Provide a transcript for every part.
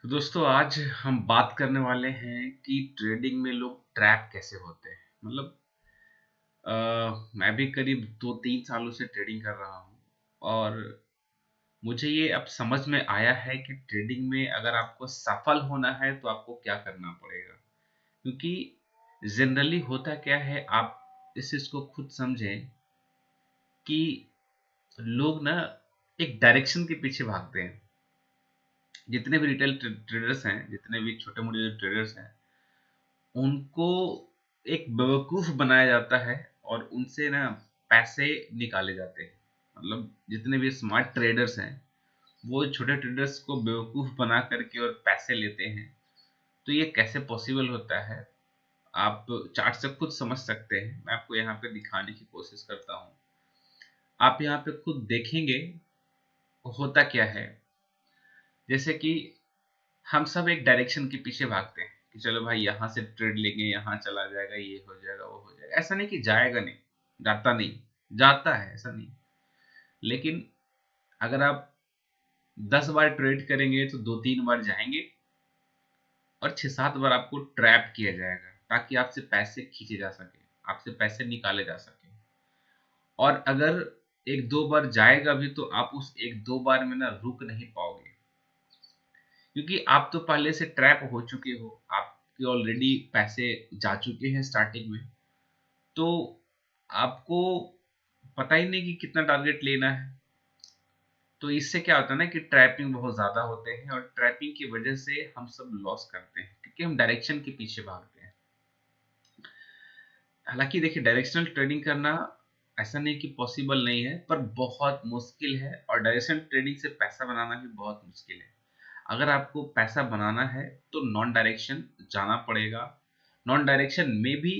तो दोस्तों आज हम बात करने वाले हैं कि ट्रेडिंग में लोग ट्रैप कैसे होते हैं। मतलब मैं भी करीब 2-3 सालों से ट्रेडिंग कर रहा हूँ और मुझे ये अब समझ में आया है कि ट्रेडिंग में अगर आपको सफल होना है तो आपको क्या करना पड़ेगा। क्योंकि जनरली होता क्या है, आप इस चीज़ को खुद समझें कि लोग ना एक डायरेक्शन के पीछे भागते हैं। जितने भी रिटेल ट्रेडर्स हैं, जितने भी छोटे-मोटे जो ट्रेडर्स हैं, उनको एक बेवकूफ़ बनाया जाता है और उनसे ना पैसे निकाले जाते हैं। मतलब जितने भी स्मार्ट ट्रेडर्स हैं, वो छोटे ट्रेडर्स को बेवकूफ़ बना कर के और पैसे लेते हैं। तो ये कैसे पॉसिबल होता है? आप चार्ट से खुद समझ सकते हैं। मैं आपको यहाँ पे दिखाने की कोशिश करता हूँ। आप यहाँ पे खुद देखेंगे होता क्या है। जैसे कि हम सब एक डायरेक्शन के पीछे भागते हैं कि चलो भाई यहाँ से ट्रेड लेंगे, यहाँ चला जाएगा, ये हो जाएगा, वो हो जाएगा। ऐसा नहीं कि जाएगा नहीं, जाता नहीं, जाता है, ऐसा नहीं। लेकिन अगर आप 10 बार ट्रेड करेंगे तो 2-3 बार जाएँगे और 6-7 बार आपको ट्रैप किया जाएगा ताकि आपसे पैसे खींचे जा सकें, आपसे पैसे निकाले जा सकें। और अगर 1-2 बार जाएगा भी तो आप उस 1-2 बार में ना रुक नहीं पाओगे। क्योंकि आप तो पहले से ट्रैप हो चुके हो, आपके ऑलरेडी पैसे जा चुके हैं स्टार्टिंग में, तो आपको पता ही नहीं कि कितना टारगेट लेना है। तो इससे क्या होता है ना कि ट्रैपिंग बहुत ज़्यादा होते हैं और ट्रैपिंग की वजह से हम सब लॉस करते हैं क्योंकि हम डायरेक्शन के पीछे भागते हैं। हालाँकि देखिए, डायरेक्शनल ट्रेडिंग करना ऐसा नहीं कि पॉसिबल नहीं है, पर बहुत मुश्किल है और डायरेक्शनल ट्रेडिंग से पैसा बनाना भी बहुत मुश्किल है। अगर आपको पैसा बनाना है तो नॉन डायरेक्शन जाना पड़ेगा। नॉन डायरेक्शन में भी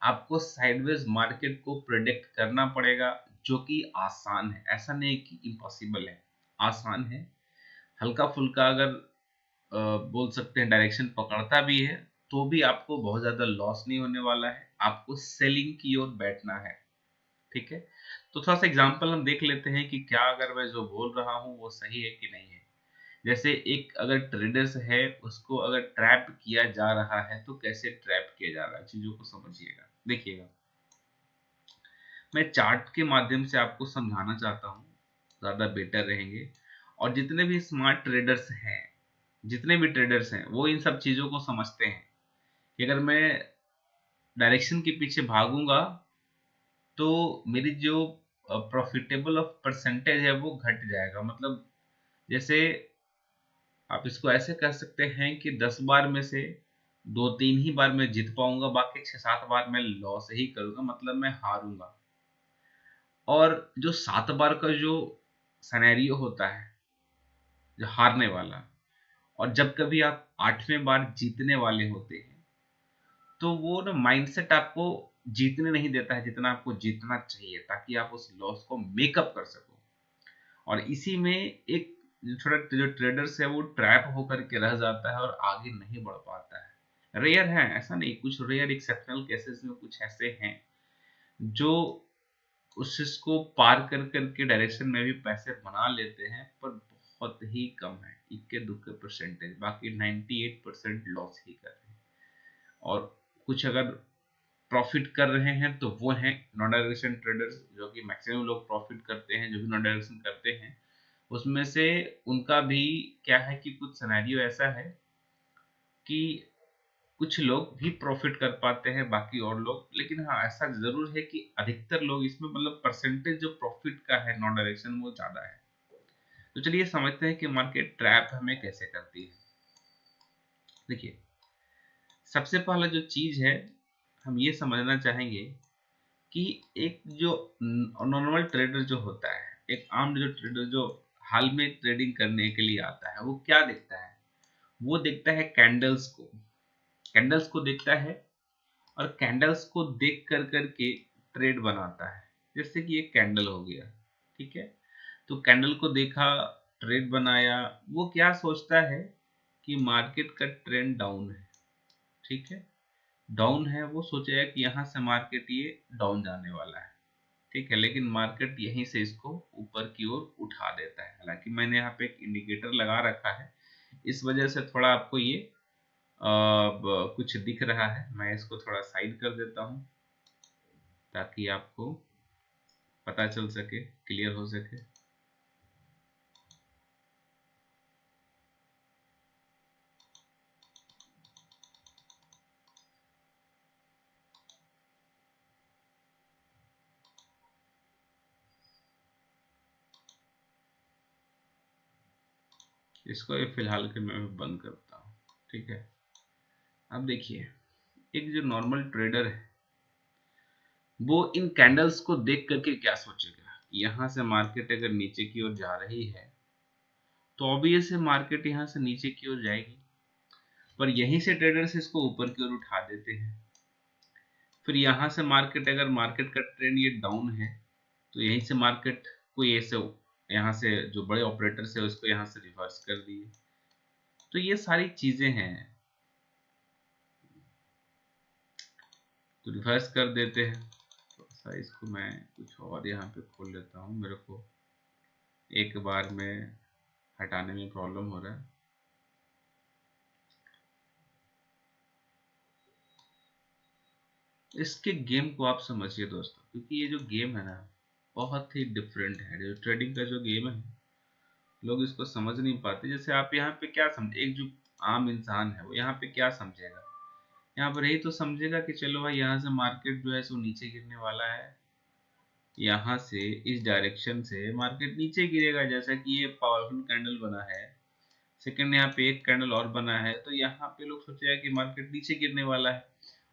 आपको साइडवेज मार्केट को प्रेडिक्ट करना पड़ेगा, जो कि आसान है। ऐसा नहीं कि इम्पॉसिबल है, आसान है। हल्का-फुल्का अगर बोल सकते हैं डायरेक्शन पकड़ता भी है, तो भी आपको बहुत ज़्यादा लॉस नहीं होने वाला है। आपको सेलिंग की ओर बैठना है, ठीक है? तो थोड़ा-सा एग्ज़ाम्पल हम देख लेते हैं कि क्या अगर मैं जो बोल रहा हूँ वो सही है कि नहीं है। जैसे एक अगर ट्रेडर्स है, उसको अगर ट्रैप किया जा रहा है, तो कैसे ट्रैप किया जा रहा है, चीज़ों को समझिएगा। देखिएगा, मैं चार्ट के माध्यम से आपको समझाना चाहता हूँ, ज़्यादा बेटर रहेंगे। और जितने भी ट्रेडर्स हैं, वो इन सब चीज़ों को समझते हैं कि अगर मैं डायरेक्शन के पीछे भागूँगा, तो मेरी जो प्रॉफिटेबल ऑफ परसेंटेज है, वो घट जाएगा। मतलब जैसे आप इसको ऐसे कह सकते हैं कि 10 बार में से 2-3 ही बार मैं जीत पाऊँगा, बाकी 6-7 बार मैं लॉस ही करूँगा, मतलब मैं हारूँगा। और जो 7 बार का जो सिनेरियो होता है, जो हारने वाला, और जब कभी आप 8वें बार जीतने वाले होते हैं, तो वो ना माइंडसेट आपको जीतने नहीं देता है जितना आपको जीतना चाहिए, ताकि आप उस लॉस को मेकअप कर सको। और इसी में एक जो ट्रेडर्स है, वो ट्रैप होकर के रह जाता है और आगे नहीं बढ़ पाता है। रेयर है, ऐसा नहीं, कुछ रेयर एक्सेप्शनल केसेस में कुछ ऐसे हैं जो उस चीज़ को पार कर के डायरेक्शन में भी पैसे बना लेते हैं, पर बहुत ही कम है, इक्के-दुक्के परसेंटेज, बाकी 98% लॉस ही कर रहे हैं। और कुछ अगर प्रॉफिट कर रहे हैं तो वो हैं नॉन डायरेक्शन ट्रेडर्स, जो कि मैक्सिमम लोग प्रॉफिट करते हैं, जो भी नॉन डायरेक्शन करते हैं। उसमें से उनका भी क्या है कि कुछ सिनेरियो ऐसा है कि कुछ लोग भी प्रॉफ़िट कर पाते हैं, बाकी और लोग, लेकिन हाँ, ऐसा ज़रूर है कि अधिकतर लोग इसमें, मतलब परसेंटेज जो प्रॉफ़िट का है नॉन डायरेक्शन, वो ज़्यादा है। तो चलिए समझते हैं कि मार्केट ट्रैप हमें कैसे करती है। देखिए, सबसे पहला जो चीज़ है, हम ये समझना चाहेंगे कि एक जो नॉर्मल ट्रेडर जो होता है, एक आम जो ट्रेडर जो हाल में ट्रेडिंग करने के लिए आता है, वो क्या देखता है? वो देखता है कैंडल्स को देखता है और कैंडल्स को देख कर के ट्रेड बनाता है। जैसे कि एक कैंडल हो गया, ठीक है? तो कैंडल को देखा, ट्रेड बनाया, वो क्या सोचता है कि मार्केट का ट्रेंड डाउन है, ठीक है? डाउन है, वो सोचेगा कि यहाँ से मार्केट ये डाउन जाने वाला है, ठीक है? लेकिन मार्केट यहीं से इसको ऊपर की ओर उठा देता है। हालाँकि मैंने यहाँ पे एक इंडिकेटर लगा रखा है, इस वजह से थोड़ा आपको ये कुछ दिख रहा है। मैं इसको थोड़ा साइड कर देता हूँ ताकि आपको पता चल सके, क्लियर हो सके। इसको ये फिलहाल के मैं बंद करता हूँ, ठीक है। अब देखिए, एक जो नॉर्मल ट्रेडर है वो इन कैंडल्स को देख करके क्या सोचेगा, यहाँ से मार्केट अगर नीचे की ओर जा रही है तो ऑब्वियस है मार्केट यहाँ से नीचे की ओर जाएगी, पर यहीं से ट्रेडर्स इसको ऊपर की ओर उठा देते हैं। फिर यहाँ से मार्केट, अगर मार्केट का ट्रेंड ये डाउन है तो यहीं से मार्केट कोई ऐसे यहाँ से जो बड़े ऑपरेटर्स है उसको यहाँ से रिवर्स कर दिए। तो ये सारी चीजें हैं, तो रिवर्स कर देते हैं। तो सा इसको मैं कुछ और यहाँ पे खोल लेता हूँ, मेरे को एक बार में हटाने में प्रॉब्लम हो रहा है। इसके गेम को आप समझिए दोस्तों, क्योंकि ये जो गेम है ना बहुत ही डिफरेंट है। जो ट्रेडिंग का जो गेम है लोग इसको समझ नहीं पाते। जैसे आप यहाँ पे क्या समझे, एक जो आम इंसान है वो यहाँ पे क्या समझेगा, यहाँ पर यही तो समझेगा कि चलो भाई यहाँ से मार्केट जो है सो नीचे गिरने वाला है, यहाँ से इस डायरेक्शन से मार्केट नीचे गिरेगा। जैसा कि ये पावरफुल कैंडल बना है, सेकंड यहाँ पे एक कैंडल और बना है, तो यहाँ पे लोग सोचेगा कि मार्केट नीचे गिरने वाला है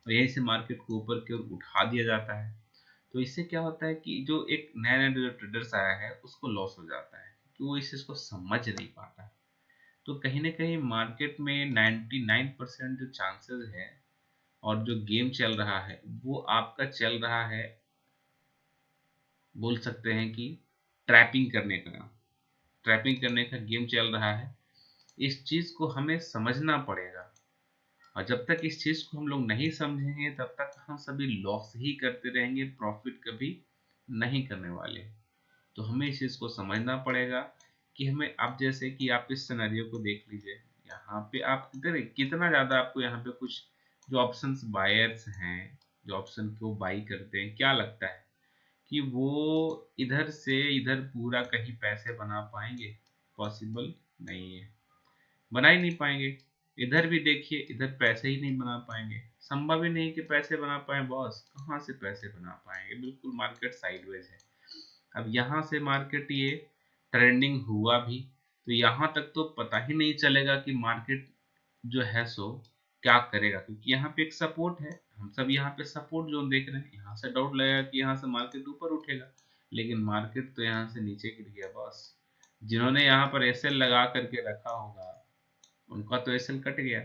और यहीं से मार्केट को ऊपर की ओर उठा दिया जाता है। तो इससे क्या होता है कि जो एक नया नया जो ट्रेडर्स आया है उसको लॉस हो जाता है, कि वो इस चीज को समझ नहीं पाता। तो कहीं ना कहीं मार्केट में 99% जो चांसेस है और जो गेम चल रहा है वो आपका चल रहा है, बोल सकते हैं कि ट्रैपिंग करने का, ट्रैपिंग करने का गेम चल रहा है। इस चीज को हमें समझना पड़ेगा, और जब तक इस चीज को हम लोग नहीं समझेंगे तब तक हम सभी लॉस ही करते रहेंगे, प्रॉफिट कभी नहीं करने वाले। तो हमें इस चीज को समझना पड़ेगा कि हमें, अब जैसे कि आप इस सिनेरियो को देख लीजिए, यहाँ पे आप इधर कितना ज्यादा आपको यहाँ पे कुछ जो ऑप्शंस बायर्स हैं, जो ऑप्शन को बाई करते हैं, क्या लगता है कि वो इधर से इधर पूरा कहीं पैसे बना पाएंगे? पॉसिबल नहीं है, बना ही नहीं पाएंगे। इधर भी देखिए, इधर पैसे ही नहीं बना पाएंगे, संभव ही नहीं कि पैसे बना पाए बॉस, कहाँ से पैसे बना पाएंगे, बिल्कुल मार्केट साइडवेज है। अब यहाँ से मार्केट ये ट्रेंडिंग हुआ भी तो यहाँ तक तो पता ही नहीं चलेगा कि मार्केट जो है सो क्या करेगा, क्योंकि यहाँ पे एक सपोर्ट है, हम सब यहाँ पे सपोर्ट जोन देख रहे हैं। यहाँ से डाउट लगेगा कि यहाँ से मार्केट ऊपर उठेगा, लेकिन मार्केट तो यहाँ से नीचे गिर गया बॉस। जिन्होंने यहाँ पर एसएल लगा करके रखा होगा उनका तो एसएल कट गया,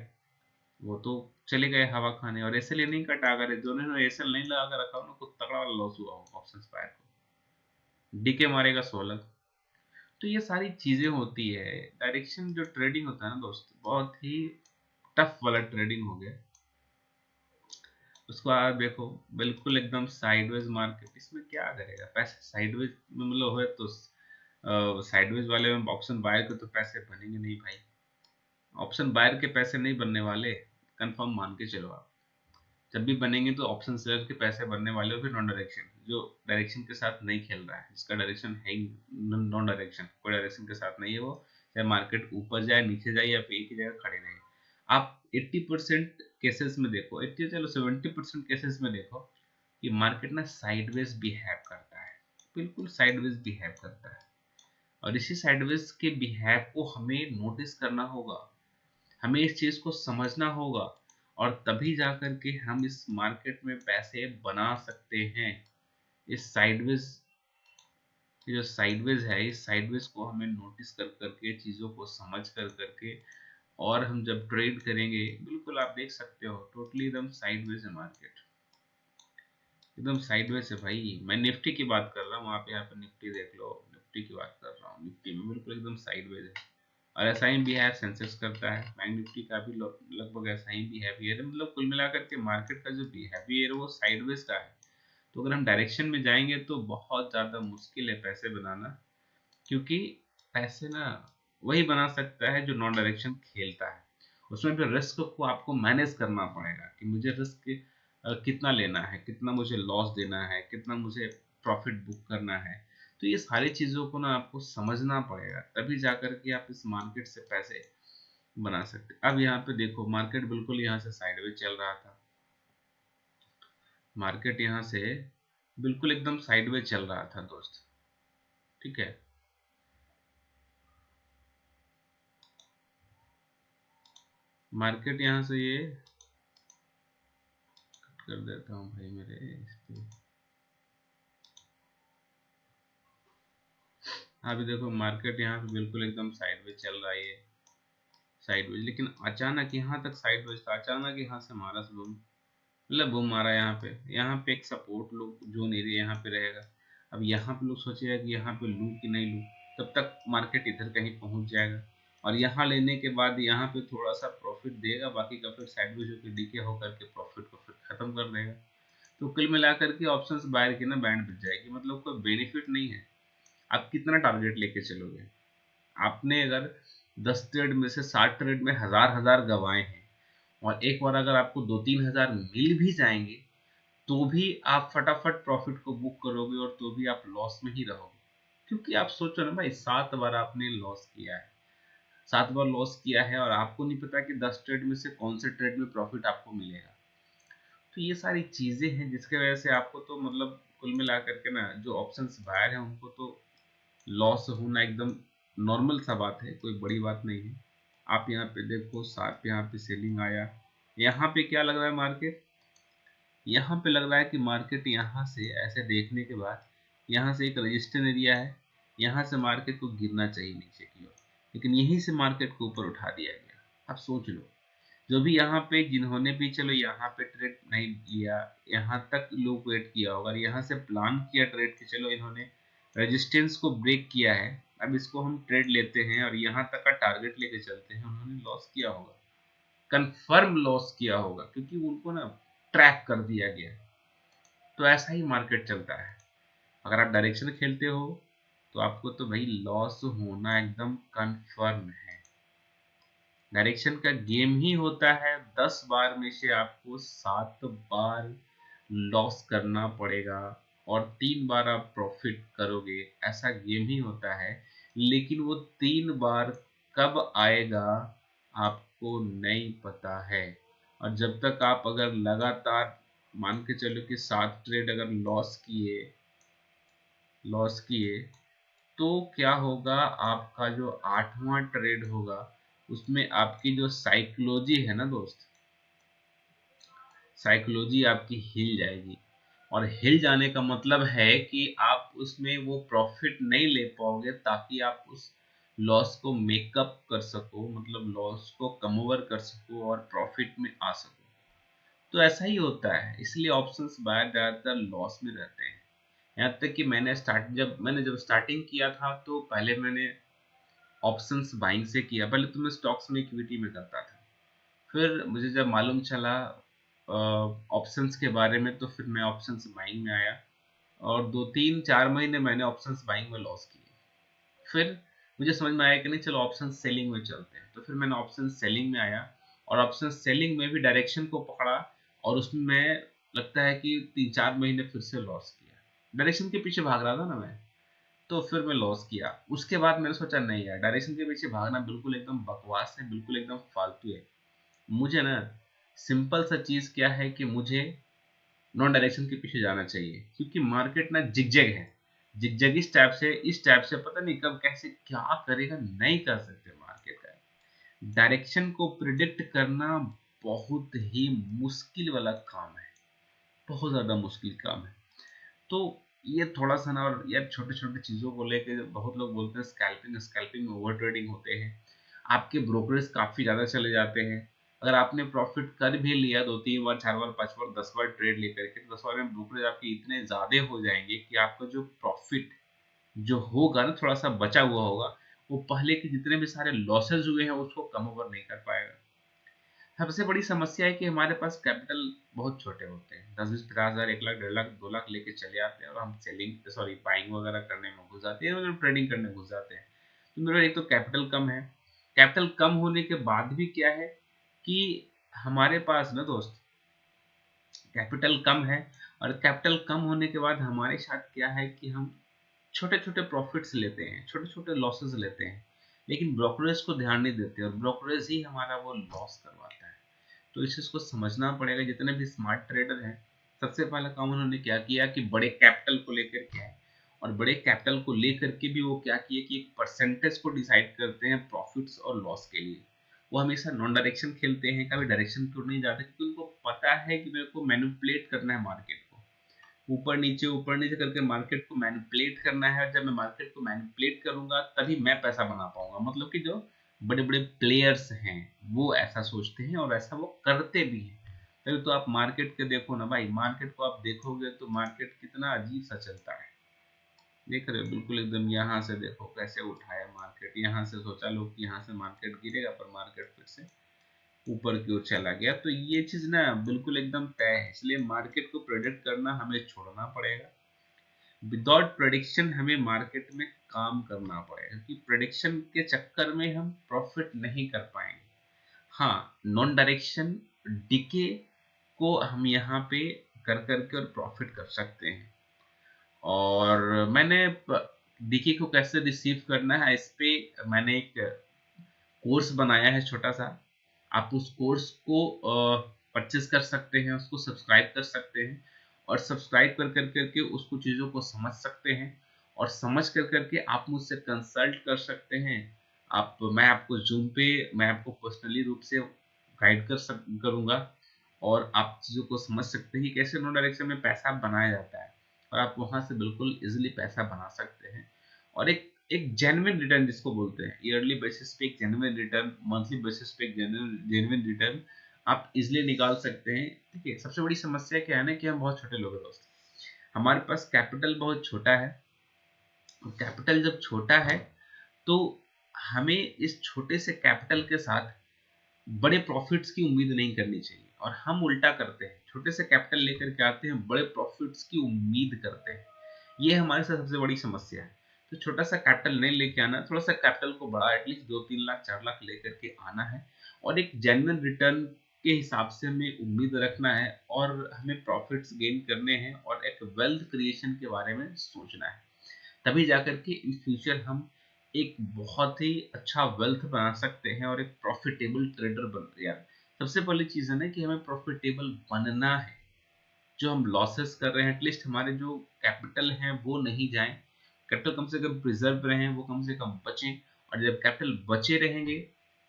वो तो चले गए हवा खाने। और एसएल ये नहीं कटा, अगर जिन्होंने एसएल नहीं लगा कर रखा उनको तगड़ा वाला लॉस हुआ होगा ऑप्शन बायर को, डीके मारेगा 16। तो ये सारी चीजें होती है। डायरेक्शन जो ट्रेडिंग होता है ना दोस्त, बहुत ही टफ वाला ट्रेडिंग हो गया। उसको आप देखो, बिल्कुल एकदम साइडवेज मार्केट, इसमें क्या करेगा, पैसे साइडवेज में मतलब हुए तो साइडवेज वाले में ऑप्शन बायर के तो पैसे बनेंगे नहीं भाई, ऑप्शन बायर के पैसे नहीं बनने वाले, कंफर्म मान के चलो आप। जब भी बनेंगे तो ऑप्शन सेलर के पैसे बनने वाले हो, फिर नॉन डायरेक्शन जो डायरेक्शन के साथ नहीं खेल रहा है, जिसका डायरेक्शन है ही नॉन डायरेक्शन, कोई डायरेक्शन के साथ नहीं है, वो चाहे मार्केट ऊपर जाए नीचे जाए या फिर एक ही जगह खड़े रहे। आप 80% केसेस में देखो, 80 चलो 70% केसेस में देखो कि मार्केट ना साइडवेज बिहेव करता है, बिल्कुल साइडवेज बिहेव करता है। और इसी साइडवेज के बिहेव को हमें नोटिस करना होगा, हमें इस चीज को समझना होगा, और तभी जाकर के हम इस मार्केट में पैसे बना सकते हैं। इस साइडवेज, जो साइडवेज है, इस साइडवेज को हमें नोटिस कर करके, चीजों को समझ कर करके, और हम जब ट्रेड करेंगे, बिल्कुल आप देख सकते हो टोटली एकदम साइडवेज है मार्केट, एकदम साइडवेज है भाई। मैं निफ्टी की बात कर रहा हूँ, आप यहाँ पे निफ्टी देख लो, निफ्टी की बात कर रहा हूँ, निफ्टी में बिल्कुल एकदम साइडवेज है। और ऐसा ही बिहेव सेंसेक्स करता है, बैंक निफ्टी का भी लगभग ऐसा ही बिहेवियर है। मतलब कुल मिलाकर के मार्केट का जो बिहेवियर है वो साइडवेज का है। तो अगर हम डायरेक्शन में जाएंगे तो बहुत ज़्यादा मुश्किल है पैसे बनाना, क्योंकि पैसे ना वही बना सकता है जो नॉन डायरेक्शन खेलता है। उसमें भी रिस्क को आपको मैनेज करना पड़ेगा कि मुझे रिस्क कितना लेना है, कितना मुझे लॉस देना है, कितना मुझे प्रॉफिट बुक करना है। तो ये सारी चीज़ों को ना आपको समझना पड़ेगा, तभी जाकर के आप इस मार्केट से पैसे बना सकते। अब यहाँ पे देखो मार्केट बिल्कुल यहाँ से साइडवेज चल रहा था, मार्केट यहाँ से बिल्कुल एकदम साइडवेज चल रहा था दोस्त, ठीक है। मार्केट यहाँ से ये कट कर देता हूँ भाई मेरे इस पे। अभी देखो मार्केट यहाँ पे बिल्कुल एकदम साइडवेज चल रहा है, ये साइडवेज, लेकिन अचानक यहाँ तक साइडवेज था, अचानक यहाँ से मारा बूम, मतलब बूम मारा यहाँ पे एक सपोर्ट लोग जोन एरिया यहाँ पे रहेगा। अब यहाँ पे लोग सोचेगा कि यहाँ पे लूं कि नहीं लूं, तब तक मार्केट इधर कहीं पहुंच जाएगा और यहाँ लेने के बाद यहाँ पे थोड़ा सा प्रॉफिट देगा, बाकी का फिर साइडवेज होकर डीके होकर के प्रॉफिट को फिर खत्म कर देगा। तो कुल मिलाकर के ऑप्शंस बायर की ना बैंड बच जाएगी, मतलब कोई बेनिफिट नहीं है। आप कितना टारगेट लेके चलोगे? आपने अगर 10 ट्रेड में से 60 ट्रेड में हजार हजार गवाए हैं और एक बार अगर आपको 2-3 हजार मिल भी जाएंगे तो भी आप फटाफट प्रॉफिट को बुक करोगे और तो भी आप लॉस में ही रहोगे। क्योंकि आप सोचो ना भाई, 7 बार आपने लॉस किया है, 7 बार लॉस किया है और आपको नहीं पता कि 10 ट्रेड में से कौन से ट्रेड में प्रॉफिट आपको मिलेगा। तो ये सारी चीजें हैं जिसके वजह से आपको तो मतलब कुल मिला करके ना जो ऑप्शंस बायर है उनको तो लॉस होना एकदम नॉर्मल सा बात है, कोई बड़ी बात नहीं है। आप यहाँ पे देखो साथ यहाँ पे सेलिंग आया, यहाँ पे क्या लग रहा है मार्केट, यहाँ पे लग रहा है कि मार्केट यहाँ से ऐसे देखने के बाद यहाँ से एक रजिस्टेंस एरिया है, यहाँ से मार्केट को गिरना चाहिए नीचे की ओर, लेकिन यहीं से मार्केट को ऊपर उठा दिया गया। अब सोच लो, जो भी यहाँ पे जिन्होंने भी चलो यहाँ पे ट्रेड नहीं लिया, यहाँ तक लोग वेट किया होगा, यहाँ से प्लान किया ट्रेड कि चलो इन्होंने रेजिस्टेंस को ब्रेक किया है, अब इसको हम ट्रेड लेते हैं और यहाँ तक का टारगेट लेके चलते हैं, उन्होंने लॉस किया होगा, कंफर्म लॉस किया होगा, क्योंकि उनको ना ट्रैक कर दिया गया। तो ऐसा ही मार्केट चलता है। अगर आप डायरेक्शन खेलते हो तो आपको तो भाई लॉस होना एकदम कंफर्म है। डायरेक्शन का गेम ही होता है 10 बार में से आपको 7 बार लॉस करना पड़ेगा और 3 बार आप प्रॉफिट करोगे, ऐसा गेम ही होता है। लेकिन वो 3 बार कब आएगा आपको नहीं पता है। और जब तक आप अगर लगातार मान के चलो कि 7 ट्रेड अगर लॉस किए तो क्या होगा, आपका जो 8वां ट्रेड होगा उसमें आपकी जो साइकोलॉजी है ना दोस्त, साइकोलॉजी आपकी हिल जाएगी। और हिल जाने का मतलब है कि आप उसमें वो प्रॉफिट नहीं ले पाओगे ताकि आप उस लॉस को मेकअप कर सको, मतलब लॉस को कम ओवर कर सको और प्रॉफिट में आ सको। तो ऐसा ही होता है, इसलिए ऑप्शंस बायर ज़्यादातर लॉस में रहते हैं। यहाँ तक कि मैंने जब स्टार्टिंग किया था तो पहले मैंने ऑप्शंस बाइंग से किया, पहले तो मैं स्टॉक्स में इक्विटी में करता था। फिर मुझे जब मालूम चला ऑप्शंस के बारे में तो फिर मैं ऑप्शंस बाइंग में आया और 2-3-4 महीने मैंने ऑप्शंस बाइंग में लॉस किए। फिर मुझे समझ में आया कि नहीं चलो ऑप्शन सेलिंग में चलते हैं, तो फिर मैंने ऑप्शन सेलिंग में आया और ऑप्शन सेलिंग में भी डायरेक्शन को पकड़ा और उसमें मैं लगता है कि 3-4 महीने फिर से लॉस किया। डायरेक्शन के पीछे भाग रहा था ना मैं, तो फिर मैं लॉस किया। उसके बाद मैंने सोचा नहीं यार, डायरेक्शन के पीछे भागना बिल्कुल एकदम बकवास है, बिल्कुल एकदम फालतू है। मुझे ना सिंपल सा चीज क्या है कि मुझे नॉन डायरेक्शन के पीछे जाना चाहिए, क्योंकि मार्केट ना जिगजैग है, जिगजैग इस टाइप से पता नहीं कब कैसे क्या करेगा, नहीं कर सकते मार्केट का। डायरेक्शन को प्रिडिक्ट करना बहुत ही मुश्किल वाला काम है, बहुत ज्यादा मुश्किल काम है। तो ये थोड़ा सा ना, और यार छोटे छोटे चीजों को लेके बहुत लोग बोलते हैं स्कैल्पिंग स्कैल्पिंग में ओवर ट्रेडिंग होते हैं, आपके ब्रोकरेज काफी ज्यादा चले जाते हैं। अगर आपने प्रॉफिट कर भी लिया 2-3 बार 4 बार 5 बार 10 बार ट्रेड लेकर के, 10 बार में ब्रोकरेज आपके इतने ज्यादा हो जाएंगे कि आपका जो प्रॉफिट जो होगा ना थोड़ा सा बचा हुआ होगा, वो पहले के जितने भी सारे लॉसेस हुए हैं उसको कम ओवर नहीं कर पाएगा। सबसे बड़ी समस्या है कि हमारे पास कैपिटल बहुत छोटे होते हैं, 10-20-50 हज़ार 1 लाख 1.5 लाख 2 लाख लेके चले आते हैं और हम सेलिंग सॉरी बाइंग वगैरह करने में घुस जाते हैं, मतलब ट्रेडिंग करने घुस जाते हैं। तो मेरा एक तो कैपिटल कम है, कैपिटल कम होने के बाद भी क्या है कि हमारे पास ना दोस्त कैपिटल कम है, और कैपिटल कम होने के बाद हमारे साथ क्या है कि हम छोटे-छोटे प्रॉफिट्स लेते हैं, छोटे-छोटे लॉसेस लेते हैं, लेकिन ब्रोकरेज को ध्यान नहीं देते और ब्रोकरेज ही हमारा वो लॉस करवाता है। तो इस चीज़ को समझना पड़ेगा। जितने भी स्मार्ट ट्रेडर हैं, सबसे पहला काम उन्होंने क्या किया कि बड़े कैपिटल को लेकर के आए, और बड़े कैपिटल को लेकर के भी वो क्या किए कि एक परसेंटेज को डिसाइड करते हैं प्रॉफिट्स और लॉस के लिए। वो हमेशा नॉन डायरेक्शन खेलते हैं, कभी डायरेक्शन की ओर नहीं जाते, क्योंकि उनको पता है कि मेरे को मैनिपुलेट करना है मार्केट को। ऊपर नीचे करके मार्केट को मैनिपुलेट करना है, और जब मैं मार्केट को मैनिपुलेट करूँगा तभी मैं पैसा बना पाऊँगा। मतलब कि जो बड़े-बड़े प्लेयर्स हैं, वो ऐसा सोचते हैं और ऐसा वो करते भी हैं। तभी तो आप मार्केट के देखो ना भाई, मार्केट को आप देखोगे तो मार्केट कितना अजीब-सा चलता है। देख रहे हो बिल्कुल एकदम, यहाँ से देखो कैसे उठाया मार्केट, यहाँ से सोचा लोग कि यहाँ से मार्केट गिरेगा, पर मार्केट फिर से ऊपर की ओर चला गया। तो ये चीज़ ना बिल्कुल एकदम तय है, इसलिए मार्केट को प्रेडिक्ट करना हमें छोड़ना पड़ेगा। विदाउट प्रेडिक्शन हमें मार्केट में काम करना पड़ेगा, क्योंकि प्रेडिक्शन के चक्कर में हम प्रॉफिट नहीं कर पाएंगे। हाँ, नॉन डायरेक्शन डीके को हम यहाँ पे कर करके और प्रॉफिट कर सकते हैं। और मैंने डीके को कैसे रिसीव करना है, इस पे मैंने एक कोर्स बनाया है छोटा सा। आप उस कोर्स को परचेज कर सकते हैं, उसको सब्सक्राइब कर सकते हैं, और सब्सक्राइब कर करके उसको चीज़ों को समझ सकते हैं, और समझ कर करके आप मुझसे कंसल्ट कर सकते हैं। आप मैं आपको जूम पे मैं आपको पर्सनली रूप से गाइड करूँगा, और आप चीज़ों को समझ सकते हैं कि कैसे नो डायरेक्शन में पैसा बनाया जाता है, और आप वहाँ से बिल्कुल ईज़िली पैसा बना सकते हैं। और एक एक जेन्युइन रिटर्न जिसको बोलते हैं, ईयरली बेसिस पे एक जेन्युइन रिटर्न, मंथली बेसिस पे एक जेन्युइन रिटर्न आप इज़िली निकाल सकते हैं। ठीक है? सबसे बड़ी समस्या क्या है ना कि हम बहुत छोटे लोग हैं दोस्त। हमारे पास कैपिटल बहुत छोटा है, और कैपिटल जब छोटा है, तो हमें इस छोटे से कैपिटल के साथ बड़े प्रॉफिट्स की उम्मीद नहीं करनी चाहिए, और हम उल्टा करते हैं, छोटे से कैपिटल लेकर के आते हैं, बड़े प्रॉफिट्स की उम्मीद करते हैं। ये हमारे साथ सबसे बड़ी समस्या है। तो छोटा सा कैपिटल नहीं लेके आना, थोड़ा सा कैपिटल को बड़ा एटलीस्ट 2-3 लाख 4 लाख लेकर के आना है, और एक जेन्युइन रिटर्न के हिसाब से हमें उम्मीद रखना है, और हमें प्रॉफिट्स गेन करने हैं, और एक वेल्थ क्रिएशन के बारे में सोचना है। तभी जाकर के इन फ्यूचर हम एक बहुत ही अच्छा वेल्थ बना सकते हैं, और एक प्रॉफिटेबल ट्रेडर बन यार। सबसे पहली चीज़ है ना कि हमें प्रॉफिटेबल बनना है। जो हम लॉसेस कर रहे हैं, एटलीस्ट हमारे जो कैपिटल हैं वो नहीं जाएँ। कैपिटल कम से कम प्रिज़र्व रहें, वो कम से कम बचें, और जब कैपिटल बचे रहेंगे,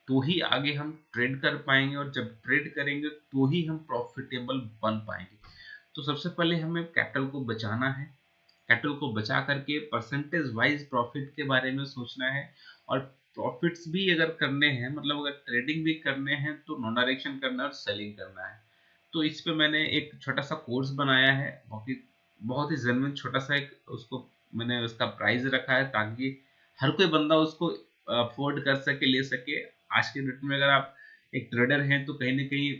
तो ही आगे हम ट्रेड कर पाएँगे, और जब ट्रेड करेंगे तो ही हम प्रॉफिटेबल बन पाएँगे। तो सबसे पहले हमें कैपिटल को बचाना है। कैपिटल को बचा करके परसेंटेज वाइज प्रॉफिट के बारे में सोचना है, और प्रॉफिट्स भी अगर करने हैं, मतलब अगर ट्रेडिंग भी करने हैं, तो नॉन डायरेक्शन करना है और सेलिंग करना है। तो इस पे मैंने एक छोटा सा कोर्स बनाया है, बहुत ही जेन्युइन छोटा सा एक, उसको मैंने उसका प्राइस रखा है, ताकि हर कोई बंदा उसको अफोर्ड कर सके, ले सके। आज के डेट में अगर आप एक ट्रेडर हैं, तो कहीं ना कहीं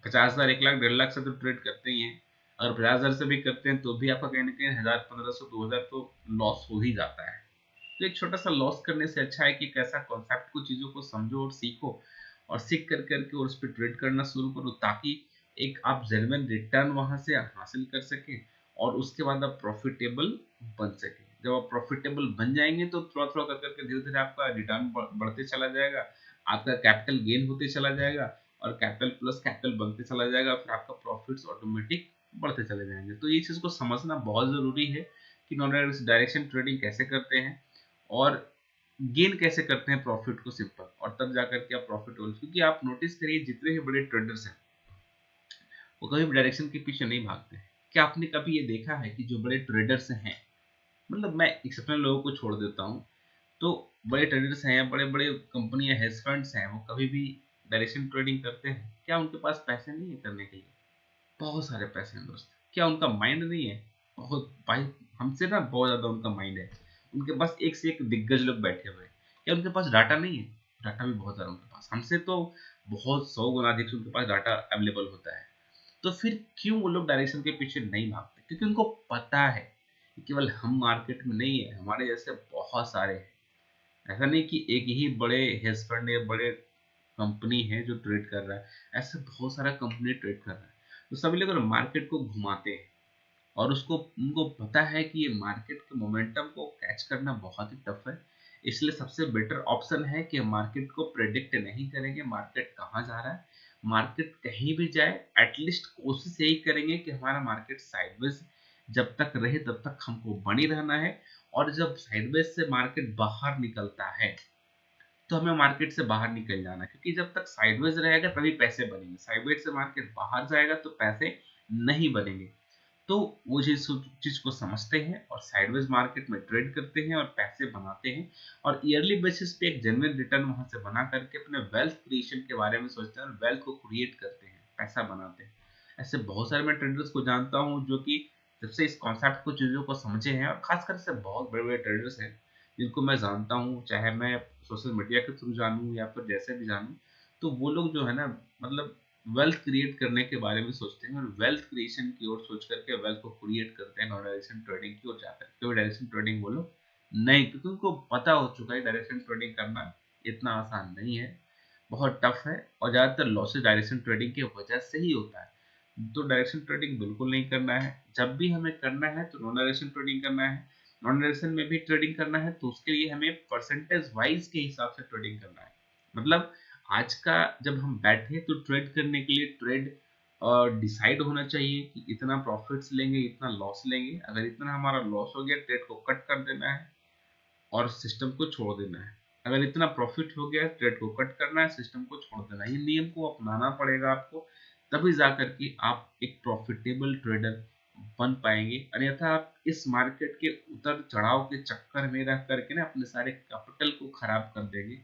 50,000 1 लाख 1.5 लाख से तो ट्रेड करते ही हैं। अगर 50,000 से भी करते हैं, तो भी आपका कहीं न कहीं 1000 1500 2000 तो लॉस हो ही जाता है। तो एक छोटा-सा लॉस करने से अच्छा है कि कैसा कॉन्सेप्ट को, चीज़ों को समझो और सीखो, और सीख कर के और उस पे ट्रेड करना शुरू करो, ताकि एक आप जेन्युइन रिटर्न वहाँ से हासिल कर सकें, और उसके बाद आप प्रॉफिटेबल बन सकें। जब आप प्रॉफिटेबल बन जाएँगे, तो थोड़ा-थोड़ा कर के धीरे-धीरे आपका रिटर्न बढ़ते चला जाएगा, आपका कैपिटल गेन होते चला जाएगा, और कैपिटल प्लस कैपिटल बनते चला जाएगा, फिर आपका प्रॉफिट्स ऑटोमेटिक बढ़ते चले जाएँगे। तो ये चीज़ को समझना बहुत ज़रूरी है कि नॉन डायरेक्शन ट्रेडिंग कैसे करते हैं, और गेन कैसे करते हैं प्रॉफिट को, सिंपल, और तब जाकर के आप प्रॉफिटेबल, क्योंकि आप नोटिस करिए जितने भी बड़े ट्रेडर्स हैं, वो कभी भी डायरेक्शन के पीछे नहीं भागते हैं। क्या आपने कभी ये देखा है कि जो बड़े ट्रेडर्स हैं, मतलब मैं एक्सेप्शनल लोगों को छोड़ देता हूँ, तो बड़े ट्रेडर्स हैं, बड़े-बड़े कंपनियाँ, हेज फंड्स हैं, वो कभी भी डायरेक्शन ट्रेडिंग करते हैं? क्या उनके पास पैसे नहीं है करने के लिए? बहुत सारे पैसे हैं दोस्त। क्या उनका माइंड नहीं है? बहुत भाई, हमसे ना बहुत ज़्यादा उनका माइंड है। उनके पास एक से एक दिग्गज लोग बैठे हुए हैं। क्या उनके पास डाटा नहीं है? डाटा भी बहुत सारा उनके पास। हमसे तो बहुत 100 गुना अधिक उनके पास डाटा अवेलेबल होता है। तो फिर क्यों वो लोग डायरेक्शन के पीछे नहीं भागते? क्योंकि उनको पता है कि केवल हम मार्केट में नहीं है, हमारे जैसे बहुत सारे हैं। ऐसा नहीं कि एक ही बड़े हेज फंड या बड़े कंपनी है जो ट्रेड कर रहा है, ऐसे बहुत सारा कंपनी ट्रेड कर रहा है। तो सभी लोग मार्केट को घुमाते हैं और उसको उनको पता है कि ये मार्केट के मोमेंटम को कैच करना बहुत ही टफ है। इसलिए सबसे बेटर ऑप्शन है कि मार्केट को प्रेडिक्ट नहीं करेंगे मार्केट कहाँ जा रहा है। मार्केट कहीं भी जाए, एटलीस्ट कोशिश यही करेंगे कि हमारा मार्केट साइडवेज जब तक रहे तब तक हमको बनी रहना है। और जब साइडवेज से मार्केट बाहर निकलता है तो हमें मार्केट से बाहर निकल जाना है, क्योंकि जब तक साइडवेज रहेगा तभी पैसे बनेंगे। साइडवेज से मार्केट बाहर जाएगा तो पैसे नहीं बनेंगे। तो वो चीज को समझते हैं और साइडवेज मार्केट में ट्रेड करते हैं और पैसे बनाते हैं, और ईयरली बेसिस पे एक जेन्युइन रिटर्न वहां से बना करके अपने वेल्थ क्रिएशन के बारे में सोचते हैं और वेल्थ को क्रिएट करते हैं, पैसा बनाते हैं। ऐसे बहुत सारे मैं ट्रेडर्स को जानता हूँ जो कि जब से इस कॉन्सेप्ट को चीजों को समझे हैं, और खासकर से बहुत बड़े बड़े ट्रेडर्स हैं जिनको मैं जानता हूँ, चाहे मैं सोशल मीडिया के थ्रू जानूँ या फिर जैसे भी जानूँ, तो वो लोग जो है ना, मतलब वेल्थ क्रिएट करने के बारे में सोचते हैं और वेल्थ क्रिएशन की ओर सोच करके वेल्थ को क्रिएट करते हैं, नॉन डायरेक्शन ट्रेडिंग की ओर जाकर के। डायरेक्शन ट्रेडिंग बोलो नहीं, क्योंकि उनको पता हो चुका है डायरेक्शन ट्रेडिंग करना इतना आसान नहीं है, बहुत टफ है, और ज़्यादातर लॉसेज डायरेक्शन ट्रेडिंग की वजह से ही होता है। तो डायरेक्शन ट्रेडिंग बिल्कुल नहीं करना है। जब भी हमें करना है तो नॉन डायरेक्शन ट्रेडिंग करना है। नॉन डायरेक्शन में भी ट्रेडिंग करना है तो उसके लिए हमें परसेंटेज वाइज के हिसाब से ट्रेडिंग करना है। मतलब आज का जब हम बैठे तो ट्रेड करने के लिए ट्रेड डिसाइड होना चाहिए कि इतना प्रॉफिट्स लेंगे, इतना लॉस लेंगे। अगर इतना हमारा लॉस हो गया, ट्रेड को कट कर देना है और सिस्टम को छोड़ देना है। अगर इतना प्रॉफिट हो गया, ट्रेड को कट करना है, सिस्टम को छोड़ देना है। ये नियम को अपनाना पड़ेगा आपको, तभी जाकर के आप एक प्रॉफिटेबल ट्रेडर बन पाएंगे। अन्यथा आप इस मार्केट के उतर चढ़ाव के चक्कर में रह करके ना अपने सारे कैपिटल को खराब कर देंगे।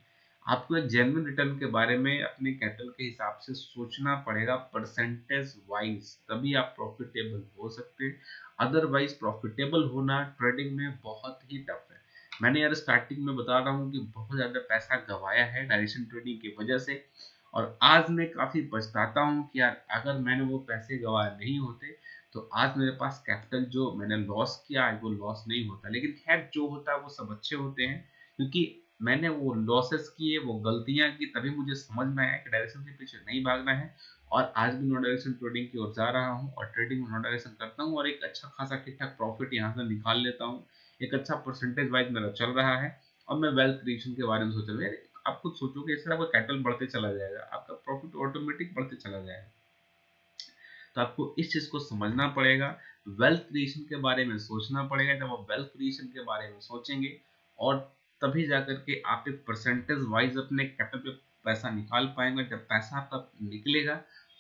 आपको एक जेन्युइन रिटर्न के बारे में अपने कैपिटल के हिसाब से सोचना पड़ेगा परसेंटेज वाइज, तभी आप प्रॉफिटेबल हो सकते हैं। अदरवाइज प्रॉफिटेबल होना ट्रेडिंग में बहुत ही टफ है। मैंने यार स्टार्टिंग में बता रहा हूँ कि बहुत ज़्यादा पैसा गवाया है डायरेक्शन ट्रेडिंग की वजह से, और आज मैं काफ़ी पछताता हूँ कि यार अगर मैंने वो पैसे गवाए नहीं होते तो आज मेरे पास कैपिटल जो मैंने लॉस किया आज वो लॉस नहीं होता। लेकिन खैर जो होता है वो सब अच्छे होते हैं, क्योंकि मैंने वो लॉसेस किए, वो गलतियां की, तभी मुझे समझ में आया कि डायरेक्शन के पीछे नहीं भागना है। और आज भी नॉन डायरेक्शन ट्रेडिंग की ओर जा रहा हूँ और ट्रेडिंग में नॉन डायरेक्शन करता हूँ और एक अच्छा खासा ठीक ठाक प्रॉफिट यहाँ से निकाल लेता हूँ। एक अच्छा परसेंटेज वाइज मेरा चल रहा है। और मैं वेल्थ क्रिएशन के बारे में सोच रहा हूँ। आप खुद सोचोगे इससे आपका कैपिटल बढ़ते चला जाएगा, आपका प्रॉफिट ऑटोमेटिक बढ़ते चला जाएगा। तो आपको इस चीज को समझना पड़ेगा, वेल्थ क्रिएशन के बारे में सोचना पड़ेगा। जब आप वेल्थ क्रिएशन के बारे में सोचेंगे और तभी जाकर के आप एक परसेंटेज वाइज अपने कैपिटल पे पैसा निकाल पाएंगे। जब पैसा आपका निकलेगा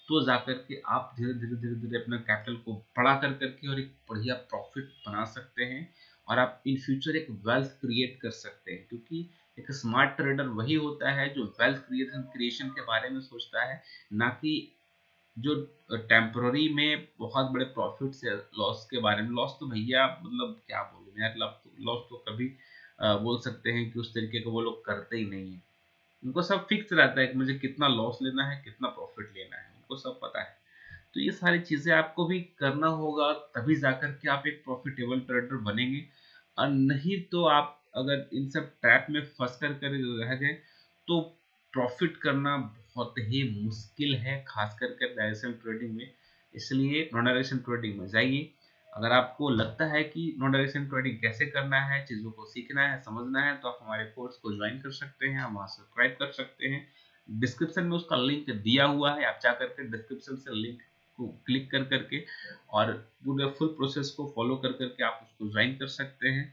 तो जाकर के आप धीरे धीरे धीरे धीरे अपने कैपिटल को बड़ा कर करके और एक बढ़िया प्रॉफिट बना सकते हैं, और आप इन फ्यूचर एक वेल्थ क्रिएट कर सकते हैं। क्योंकि एक स्मार्ट ट्रेडर वही होता है जो वेल्थ क्रिएशन के बारे में सोचता है, ना कि जो टेम्पररी में बहुत बड़े प्रॉफिट से लॉस के बारे में। लॉस तो भैया मतलब क्या बोलूं यार, लॉस तो कभी बोल सकते हैं कि उस तरीके का वो लोग करते ही नहीं है। उनको सब फिक्स रहता है कि मुझे कितना लॉस लेना है, कितना प्रॉफिट लेना है, उनको सब पता है। तो ये सारी चीजें आपको भी करना होगा, तभी जाकर के आप एक प्रॉफिटेबल ट्रेडर बनेंगे। और नहीं तो आप अगर इन सब ट्रैप में फंस कर रह गए तो प्रॉफिट करना बहुत ही मुश्किल है, खास करके डायरेक्शन ट्रेडिंग में। इसलिए नॉन डायरेक्शन ट्रेडिंग में जाइए। अगर आपको लगता है कि नॉन डायरेक्शन ट्रेडिंग कैसे करना है, चीज़ों को सीखना है, समझना है, तो आप हमारे कोर्स को ज्वाइन कर सकते हैं, आप वहाँ सब्सक्राइब कर सकते हैं। डिस्क्रिप्शन में उसका लिंक दिया हुआ है, आप जा करके डिस्क्रिप्शन से लिंक को क्लिक कर करके और पूरे फुल प्रोसेस को फॉलो कर करके आप उसको ज्वाइन कर सकते हैं।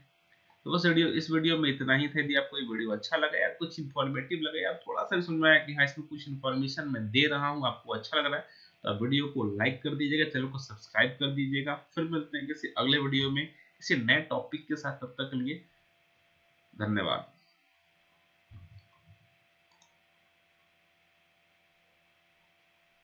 तो बस इस वीडियो में इतना ही था। यदि आपको ये वीडियो अच्छा लगा या कुछ इन्फॉर्मेटिव लगा या थोड़ा सा भी समझ में आया कि हाँ इसमें कुछ इन्फॉर्मेशन मैं दे रहा हूँ, आपको अच्छा लग रहा है, तो आप वीडियो को लाइक कर दीजिएगा, चैनल को सब्सक्राइब कर दीजिएगा। फिर मिलते हैं किसी अगले वीडियो में किसी नए टॉपिक के साथ। तब तक के लिए धन्यवाद।